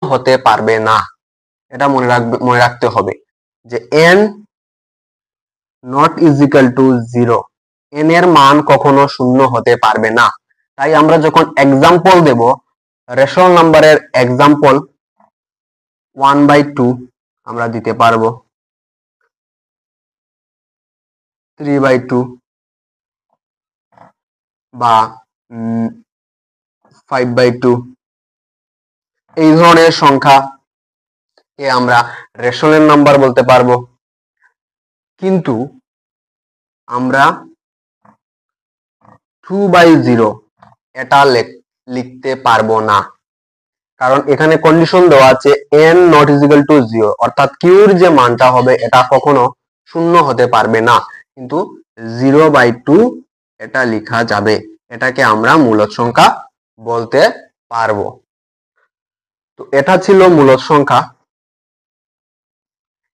হতে পারবে না। এটা মনে রাখতে হবে যে n not is equal to 0, n এর মান কখনো শূন্য হতে পারবে না। তাই আমরা যখন এক্সাম্পল দেব, রেশনাল নাম্বারের এক্সাম্পল 1/2 আমরা দিতে পারবো, 3/2 বা 5/2, এই ধরনের সংখ্যাকে আমরা রেশনাল নাম্বার বলতে পারবো। কিন্তু আমরা 2/0 এটা লিখতে পারবো না, কারণ এখানে কন্ডিশন দেওয়া আছে n not is equal to 0, অর্থাৎ কিউর যে মানটা হবে এটা কখনো শূন্য হতে পারবে না। কিন্তু 0/2 এটা লেখা যাবে, এটাকে আমরা মূলদ সংখ্যা বলতে পারবো। তো এটা ছিল মূলদ সংখ্যা।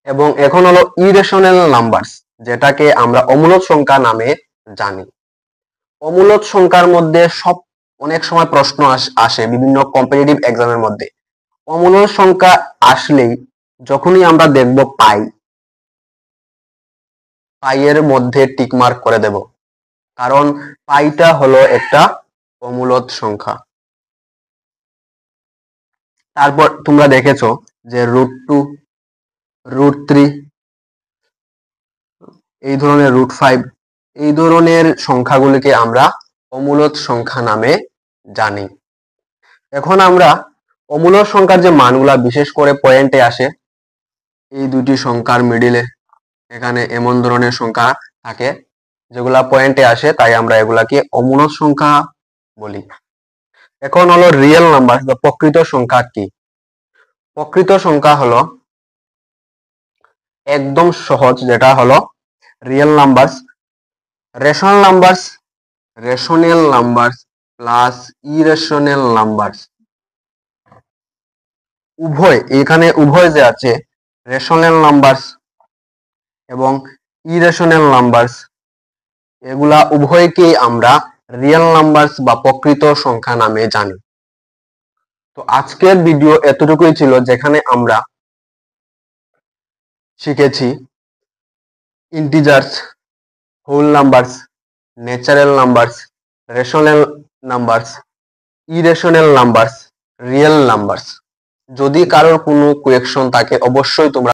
এবং এখন হলো ইরেশনাল নাম্বারস, যেটাকে আমরা অমূলদ সংখ্যা নামে জানি। অমূলদ সংখ্যার মধ্যে অনেক সময় প্রশ্ন আসে বিভিন্ন কম্পিটিটিভ এক্সামের মধ্যে। অমূলদ সংখ্যা আসলেই যখনই আমরা দেখব পাই এর মধ্যে টিক মার্ক করে দেব, কারণ পাইটা হলো একটা অমূলদ সংখ্যা। তারপর তোমরা দেখেছো যে √2, √3, এই ধরনের √5, এই ধরনের সংখ্যাগুলিকে আমরা অমূলদ সংখ্যা নামে জানি। এখন আমরা অমূলদ সংখ্যার যে মানগুলা বিশেষ করে পয়েন্টে আসে, এই দুটি সংখ্যার মিডিলে এখানে এমন ধরনের সংখ্যা থাকে যেগুলা পয়েন্টে আসে, তাই আমরা এগুলাকে অমূলদ সংখ্যা বলি। এখন হলো রিয়েল নাম্বার বা প্রকৃত সংখ্যা কি? প্রকৃত সংখ্যা হলো একদম সহজ, যেটা হলো real numbers, rational numbers plus irrational numbers, উভয় এখানে উভয় যে আছে রেশনাল নাম্বারস এবং ইরেশনাল নাম্বারস, এগুলা উভয়কেই আমরা রিয়েল নাম্বারস বা প্রকৃত সংখ্যা নামে জানি। তো আজকের ভিডিও এতটুকুই ছিল, যেখানে আমরা শিখেছি integers, whole numbers, natural numbers, rational numbers, irrational numbers, real numbers. যদি কারোর কোনো কোয়েকশন থাকে অবশ্যই তোমরা